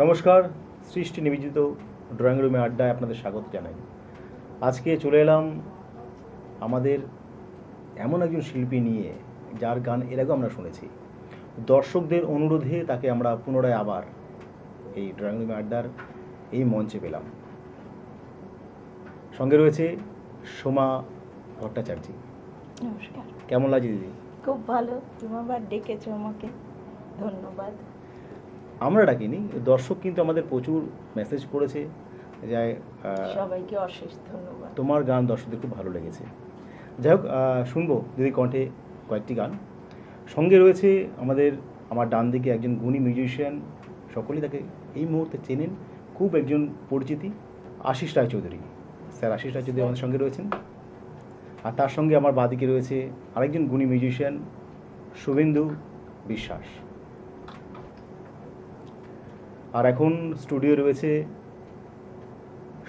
নমস্কার, সৃষ্টি নিবেদিত ড্রয়িং রুমে আড্ডায় আপনাদের স্বাগত জানাই। আজকে চলে এলাম আমাদের এমন একজন শিল্পী নিয়ে যার গান এর আগেও আমরা শুনেছি। দর্শকদের অনুরোধে তাকে আমরা পুনরায় আবার এই ড্রয়িং রুমে আড্ডার এই মঞ্চে পেলাম। সঙ্গে রয়েছে সোমা ভট্টাচার্য। নমস্কার। কেমন লাগছে দিদি? খুব ভালো, তুমি আবার ডেকেছো আমাকে, ধন্যবাদ। আমরা ডাকিনি, দর্শক কিন্তু আমাদের প্রচুর মেসেজ করেছে যে সবাইকে অশেষ ধন্যবাদ। তোমার গান দর্শকদের খুব ভালো লেগেছে। যাই হোক, শুনবো দিদি কণ্ঠে কয়েকটি গান। সঙ্গে রয়েছে আমার ডান দিকে একজন গুণী মিউজিশিয়ান, সকলেই তাকে এই মুহূর্তে চেনেন, খুব একজন পরিচিতি, আশিস রায়চৌধুরী। স্যার আশিস রায়চৌধুরী আমাদের সঙ্গে রয়েছেন। আর তার সঙ্গে আমার বাঁদিকে রয়েছে আরেকজন গুণী মিউজিশিয়ান, শুভেন্দু বিশ্বাস। আর এখন স্টুডিও রয়েছে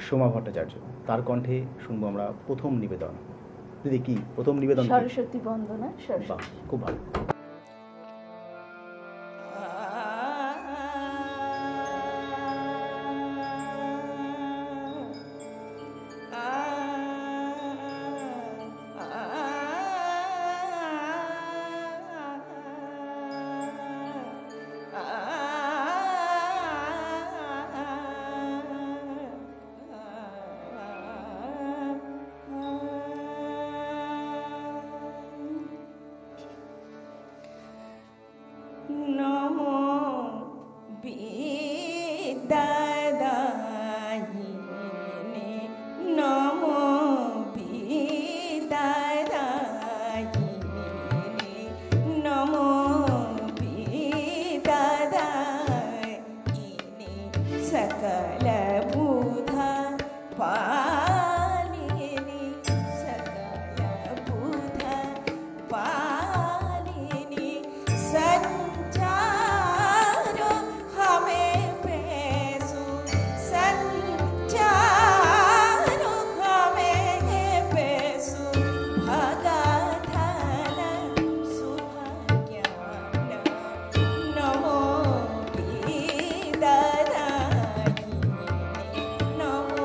সোমা ভট্টাচার্য, তার কণ্ঠে শুনবো আমরা প্রথম নিবেদন। দিদি কি প্রথম নিবেদন? সরস্বতী বন্দনা। বাহ, খুব ভালো। নমো বিদ্যাদায়িনে, নমো বিদ্যাদায়িনে, নমো বিদ্যাদায়িনে, সকল বুধা পালিনী, সকল বুধা পালিনী, संचारो हमें पेसु, संचारो हमें पेसु, भगधन सुभज्ञान, नमो विददायिने, नमो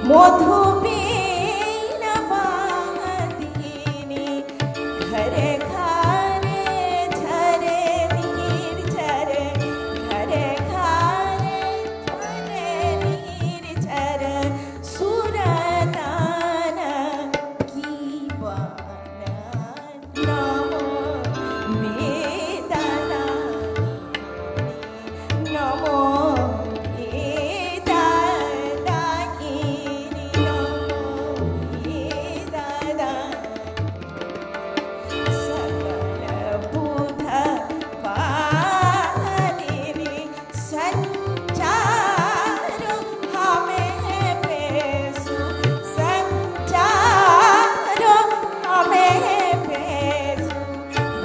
मधुबीनवादिनी, घरे घरे झरे नीर झरे, घरे घरे झरे नीर झरे, सुरतान की बाना, नमो वेदनायिनी, नमो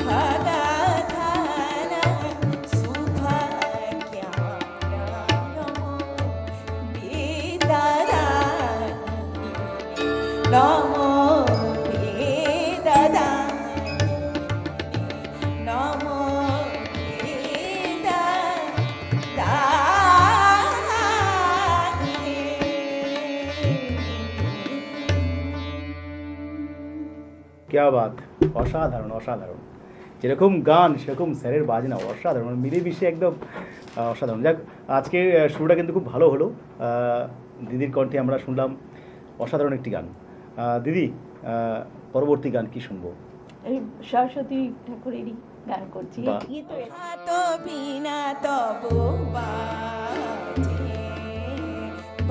भगा ফৈজাবাদ, অসাধারণ অসাধারণ, যেরকম গান সেরকম স্যারের বাজনা, অসাধারণ, মানে মিলেমিশে একদম অসাধারণ। যাক, আজকে শুরুটা কিন্তু খুব ভালো হলো। দিদির কণ্ঠে আমরা শুনলাম অসাধারণ একটি গান। দিদি, পরবর্তী গান কি শুনবো? এই সরস্বতী ঠাকুরেরই গান করছি। বাহ। এই তো হাত বিনা তব বাজে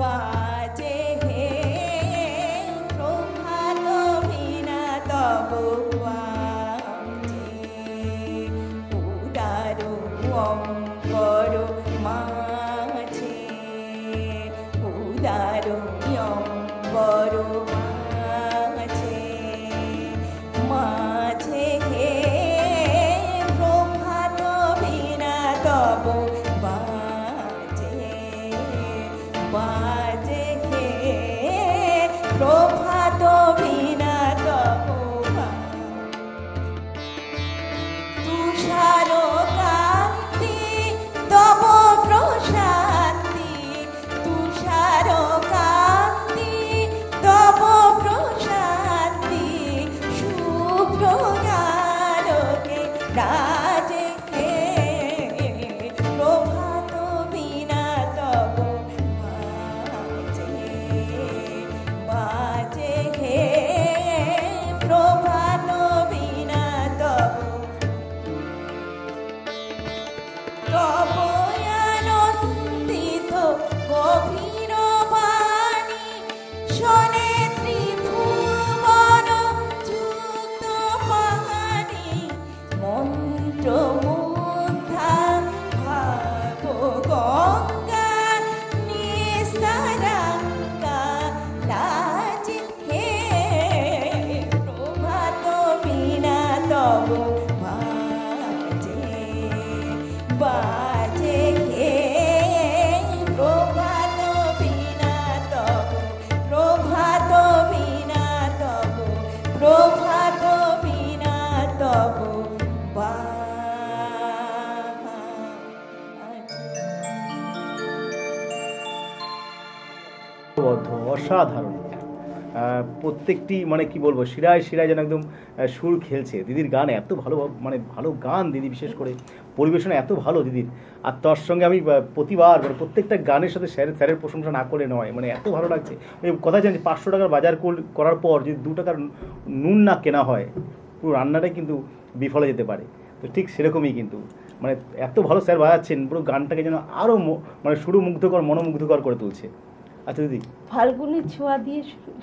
বাজে হে প্রভাত বিনা তব বাজে উদার অম্বর মাঝে উদার অম্বর মাঝে মাঝে হে প্রভাত বিনা তব বাজে বাজে হে প্রভাত বিনা তব তুষার কান্তি তব প্রশান্তি তুষার কান্তি তব প্রশান্তি শুভ্র গারকে রাজে হে প্রভাত বিনা তব বাজে বাজে হে প্রভাত বিনা তব তব আনন্দিত গভীর বাণী শোনে ত্রিভুবন যুক্ত পানি মন্ত্র মুগ্ধা ভাব গঙ্গা নিস্তারাঙ্গা লাজে হে প্রভাত বিনা তব বাজে বাজে হে প্রভাত বিনা তব প্রভাত বিনা তব প্রভাত বিনা তব বদ্ধ, অসাধারণ। প্রত্যেকটি মানে কি বলবো, শিরায় শিরায় যেন একদম সুর খেলছে। দিদির গান এত ভালো, মানে ভালো গান দিদি, বিশেষ করে পরিবেশনা এত ভালো দিদির। আর তার সঙ্গে আমি প্রতিবার মানে প্রত্যেকটা গানের সাথে স্যারের প্রশংসা না করে নয়, মানে এত ভালো লাগছে। ওই কথা জানি 500 টাকার বাজার করার পর যদি 2 টাকার নুন না কেনা হয়, পুরো রান্নাটাই কিন্তু বিফলে যেতে পারে। তো ঠিক সেরকমই কিন্তু মানে এত ভালো স্যার বাজাচ্ছেন, পুরো গানটাকে যেন আরও মানে শুরু মুগ্ধকর, মনোমুগ্ধকর করে তুলছে। আচ্ছা দিদি, ফাল্গুনের ছোঁয়া দিয়ে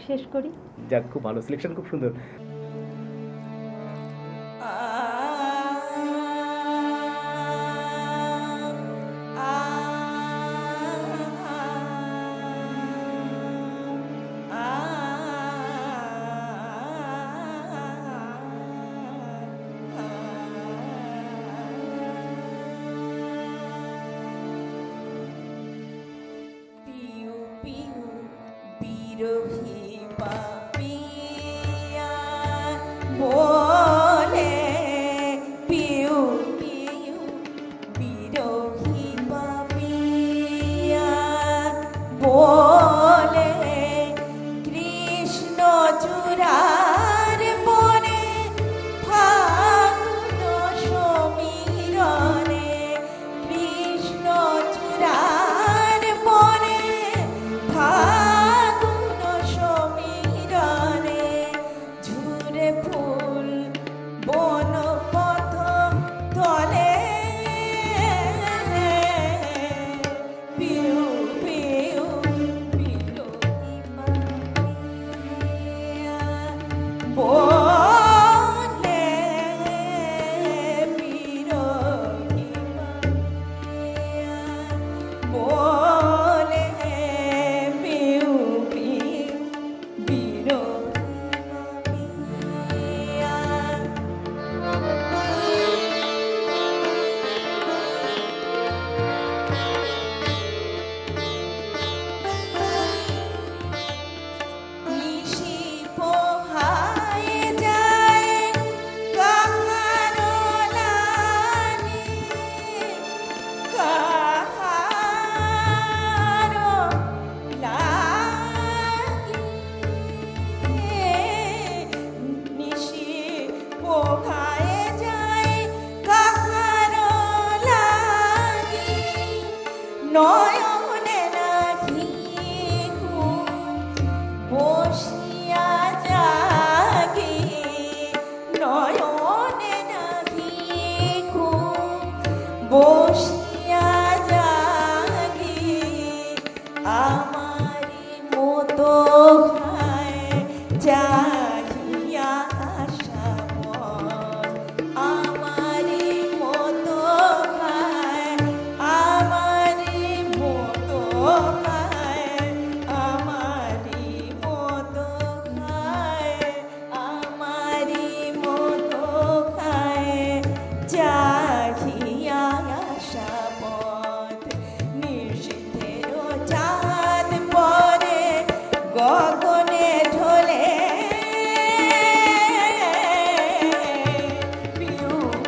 শেষ করি। যাক, খুব ভালো সিলেকশন, খুব সুন্দর। পিউ পিউ বিরোহী পাপিয়া বলে পিউ পিউ বিরোহী পাপিয়া বলে কৃষ্ণ চূড়ার বনে ফাগুন সমীরণে কৃষ্ণ চূড়ার বনে ফাগুন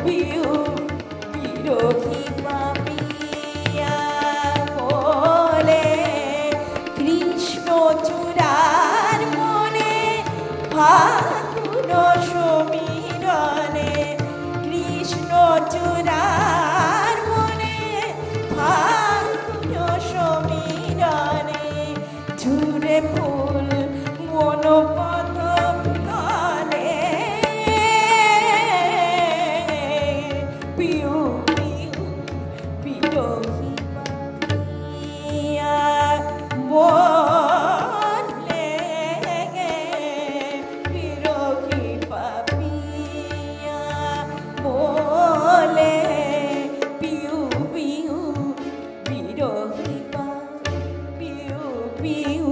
পিউ বিরোহী পাপিয়া বলে কৃষ্ণ চূড়ার মনে ফাগুন সমীরণে কৃষ্ণ চূড়ার মনে ফাগুন সমীরণে ঝুরে ফুল মনোপথ কালে পিউ পিউ বিরোহী পাপিয়া বলে বিরোহী পাপিয়া বলে পিউ পিউ বিরোহী পিউ পিউ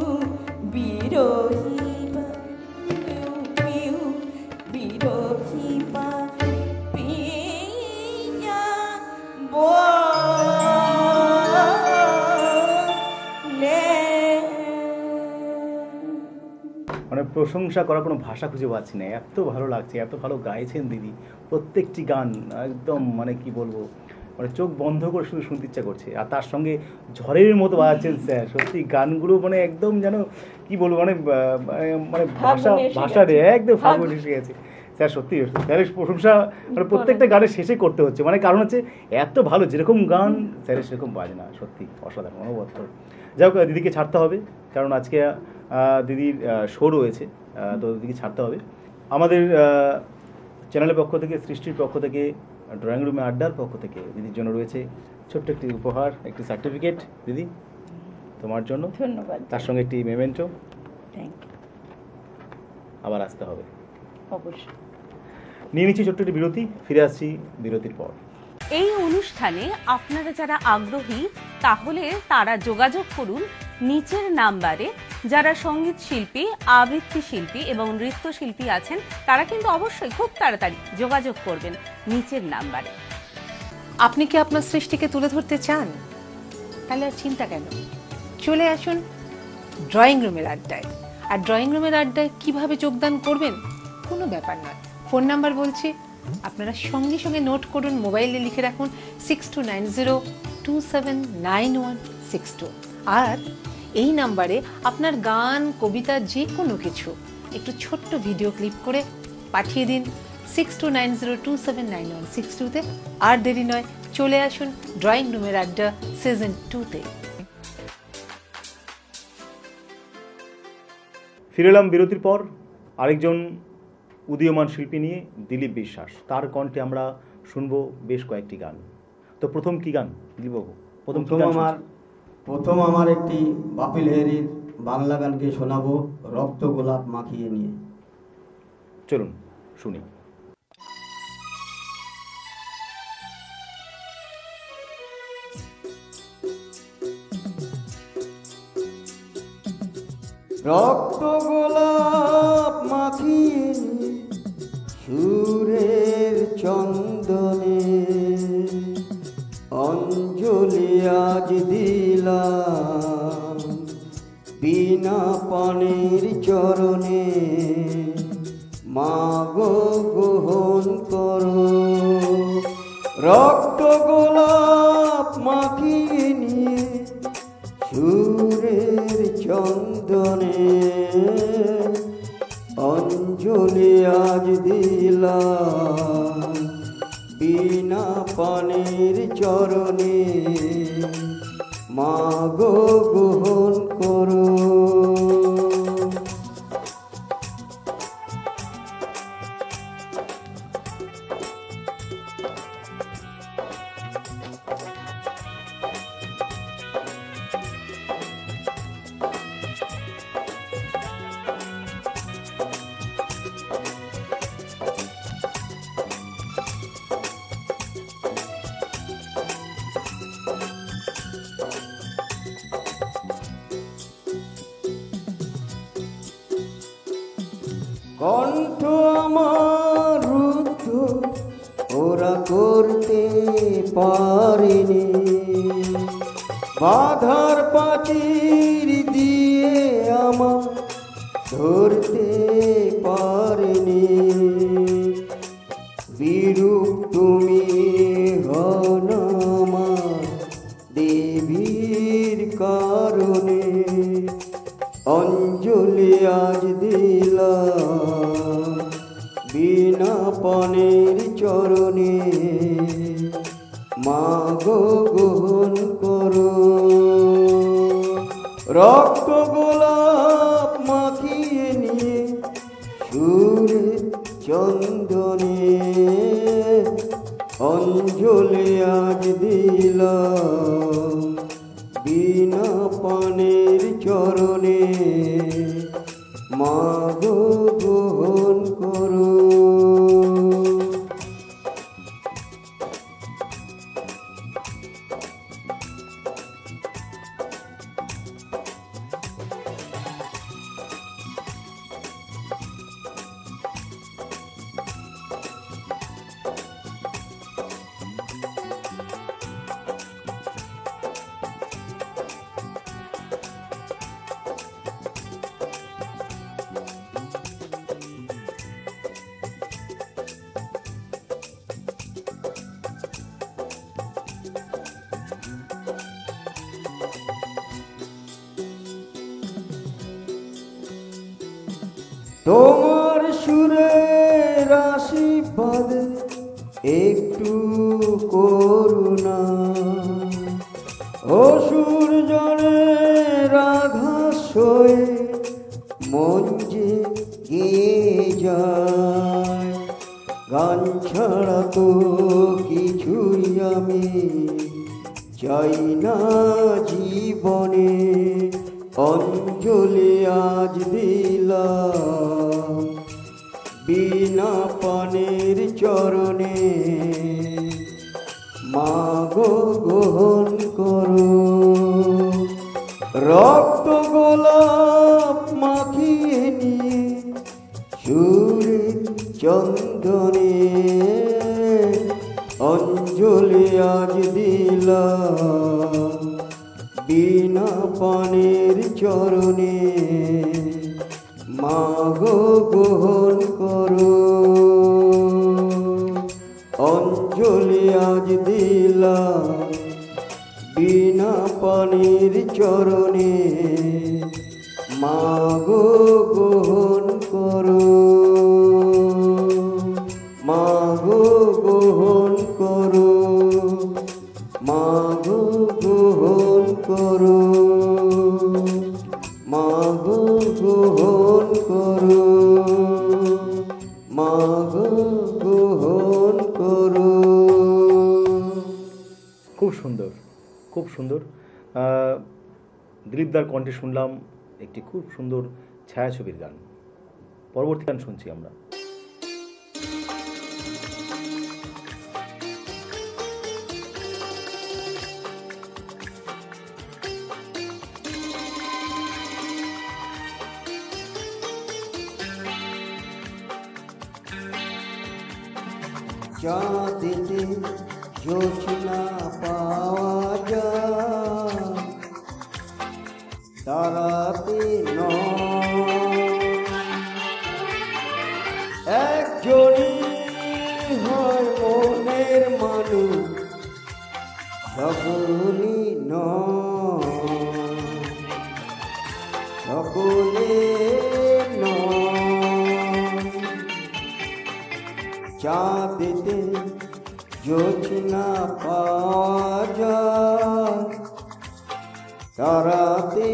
বিরোহী পিউ পিউ বিরোহী পাপিয়া মানে প্রশংসা করার কোনো ভাষা খুঁজে পাচ্ছি না, এত ভালো লাগছে, এত ভালো গাইছেন দিদি। প্রত্যেকটি গান একদম মানে কি বলবো, মানে চোখ বন্ধ করে শুধু শুনতে ইচ্ছা করছে। আর তার সঙ্গে ঝড়ের মতো বাজাচ্ছেন স্যার, সত্যি গানগুলো মানে একদম যেন কি বলবো, মানে মানে ভাষা ভাষারে একদম ফাগুন এসে গেছে স্যার। সত্যি স্যারের প্রশংসা মানে প্রত্যেকটা গানের শেষে করতে হচ্ছে, মানে কারণ হচ্ছে এত ভালো, যেরকম গান স্যারের সেরকম বাজনা, সত্যি অসাধারণ, অনবদ্য। যাই হোক, দিদিকে ছাড়তে হবে, কারণ আজকে দিদির শো রয়েছে, তো দিদিকে ছাড়তে হবে। আমাদের চ্যানেলের পক্ষ থেকে, সৃষ্টির পক্ষ থেকে, ড্রয়িং রুমে আড্ডার পক্ষ থেকে দিদির জন্য রয়েছে ছোট্ট একটি উপহার, একটি সার্টিফিকেট দিদি তোমার জন্য। ধন্যবাদ। তার সঙ্গে একটি মেমেন্টো। Thank you. আবার আসতে হবে অবশ্যই। নিয়ে নিচ্ছি ছোট্ট একটি বিরতি, ফিরে আসছি বিরতির পর। এই অনুষ্ঠানে আপনারা যারা আগ্রহী তাহলে তারা যোগাযোগ করুন নিচের নাম্বারে। যারা সঙ্গীত শিল্পী, আবৃত্তি শিল্পী এবং নৃত্যশিল্পী আছেন তারা কিন্তু অবশ্যই খুব তাড়াতাড়ি যোগাযোগ করবেন নিচের নাম্বারে। আপনি কি আপনার সৃষ্টিকে তুলে ধরতে চান? তাহলে আর চিন্তা কেন, চলে আসুন ড্রয়িং রুমের আড্ডায়। আর ড্রয়িং রুমের আড্ডায় কিভাবে যোগদান করবেন কোনো ব্যাপার নয়, ফোন নাম্বার বলছি, আপনারা সঙ্গে সঙ্গে নোট করুন, মোবাইলে লিখে রাখুন 6290279162। আর এই নাম্বারে আপনার গান, কবিতা, যে কোনো কিছু একটু ছোট্ট ভিডিও ক্লিপ করে পাঠিয়ে দিন 6290279162-তে। আর দেরি নয়, চলে আসুন ড্রয়িং রুমের আড্ডা সিজন 2-তে। ফিরে এলাম বিরতির পর আরেকজন উদীয়মান শিল্পী নিয়ে, দিলীপ বিশ্বাস। তার কণ্ঠে আমরা শুনবো বেশ কয়েকটি গান। তো প্রথম কি গান দিলীপবাবু? প্রথম আমার একটি বাপিল হেরির বাংলা গানকে শোনাবো, রক্ত গোলাপ মাখিয়ে নিয়ে। চলুন শুনি। রক্ত গোলাপ মাখিয়ে নিয়ে সুরের চন্দনে অঞ্জলি আজ দিলাম বিনা পানির চরণে, মাগো গ্রহণ করো। রক্ত গোলাপ মাখিয়ে নিয়ে সুরের চন্দনে অঞ্জলি আজ দিলাম বিনা পানির চরণে, মাগো গ্রহণ করো। কণ্ঠ আমার রুদ্ধ ওরা করতে পারেনি, বাধার পাচির দিয়ে আমার ধরতে পারেনি। বিরূপ তুমি হন আমার দেবীর কারণে, অঞ্জলি আজ দিলাম বিনা পানের চরণে, মা গো গ্রহণ করো। রক্ত গোলাপ মাখিয়ে নিয়ে সুরে চন্দনে, অঞ্জলি আজ দিলাম বিনা পানের চরণে, মা গো গ্রহণ করো। তোমার সুরের আশীর্বাদ একটু করুণা, অসুর জনের আঘাত সয়ে মন যে গেয়ে যায়। গান ছাড়া তো কিছুই আমি চাই না জীবনে, অঞ্জলি আজ দিলাম বিনা পানের চরণে, মা গো গ্রহণ করো। রক্ত গোলাপ মাখিয়ে নিয়ে সুরে চন্দনে, অঞ্জলি আজ দিলাম বিনা পানের চরণে, মা গো গ্রহণ করো। অঞ্জলি আজ দিলাম বিনা পানের চরণে, মা গো গ্রহণ করো। মা গো গ্রহণ করো, মা গো গ্রহণ করো, মা গো গ্রহণ করো, মা গো গ্রহণ করো। খুব সুন্দর, খুব সুন্দর। দিলীপদার কণ্ঠে শুনলাম একটি খুব সুন্দর ছায়াছবির গান। পরবর্তী গান শুনছি আমরা। চাঁদেতে জোছনা পাওয়া যায়, তারাতে একজনই হয় মনের মানুষ, সকলে সকলে চাঁদেতে জোছনা পাওয়া যায়, তারাতে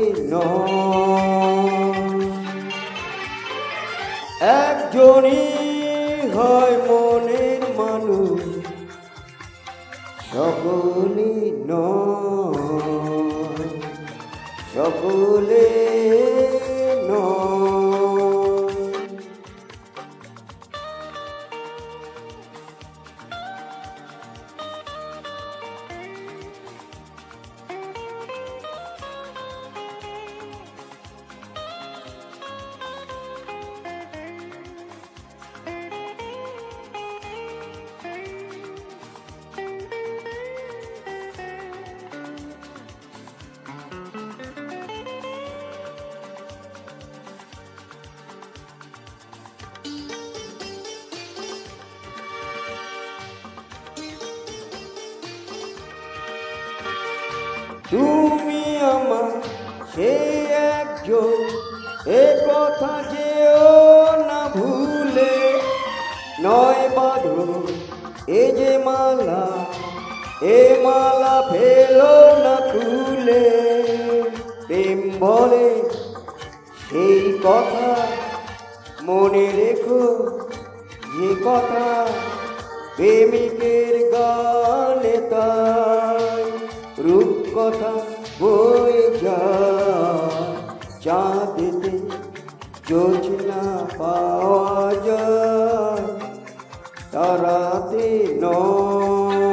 একজনই হয় মনের মানুষ, সকলে সকলে তুমি আমার সেই একজন, এ কথা যেও না ভুলে। নয় বাঁধো এ যে মালা, এ মালা ফেলো না তুলে। প্রেম বলে সেই কথা মনে রেখো, যে কথা প্রেমিকের গানে তাই। রূপকথা বয়ে যায় চাঁদেতে, জোছনা পাওয়া যায় তারাতে নয়।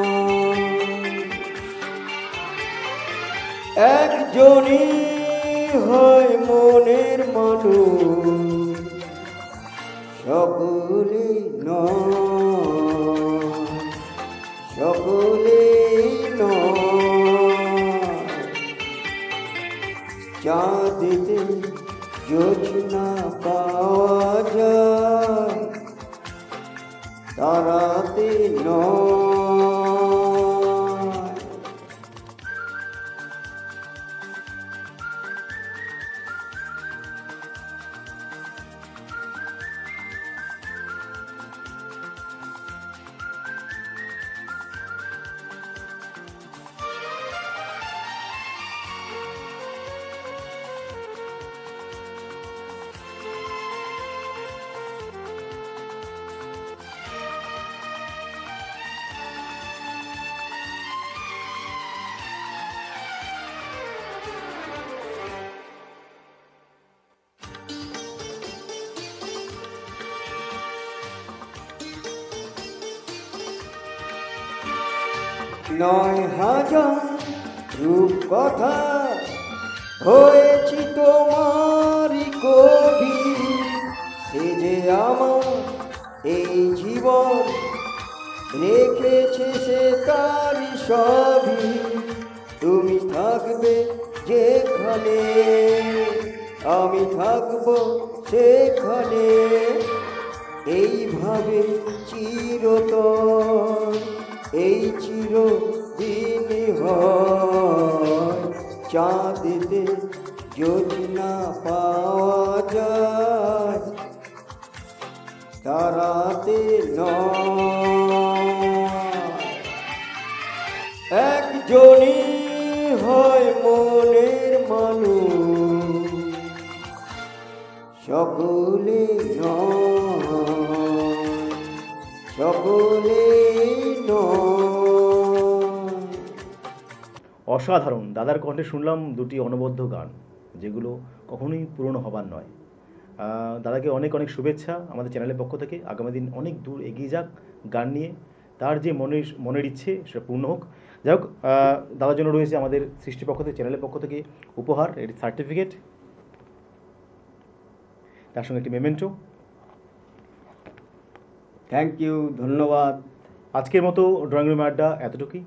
একজনই হয় মনের মানুষ, সকলে নয়, সকলে নয়। চাঁদেতে জোছনা পাওয়া যায় তারাতে নয়। নয় হাজার রূপকথা হয়েছি তোমারই কবি। সে যে আমার এই জীবন রেখেছে সে তারই সবই। তুমি থাকবে যেখানে, আমি থাকবো সেখানে। এইভাবে চিরতর এই চিরদিন হয়। চাঁদেতে জোছনা পাওয়া যায় তারাতে নয়। একজনই হয় মনের মানুষ, সকলে নয়, সকলে নয়। অসাধারণ। দাদার কণ্ঠে শুনলাম দুটি অনবদ্য গান, যেগুলো কখনোই পুরনো হবার নয়। দাদাকে অনেক অনেক শুভেচ্ছা আমাদের চ্যানেলের পক্ষ থেকে। আগামী দিন অনেক দূর এগিয়ে যাক গান নিয়ে, তার যে মনের ইচ্ছে সেটা পূর্ণ হোক। যাই হোক, দাদার জন্য রয়েছে আমাদের সৃষ্টির পক্ষ থেকে, চ্যানেলের পক্ষ থেকে উপহার, এটি সার্টিফিকেট, তার সঙ্গে একটি মেমেন্টো। থ্যাংক ইউ, ধন্যবাদ। আজকের মতো ড্রয়িং রুম আড্ডা এতটুকুই।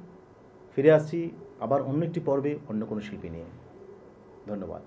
ফিরে আসছি আবার অন্য একটি পর্বে অন্য কোনো শিল্পী নিয়ে। ধন্যবাদ।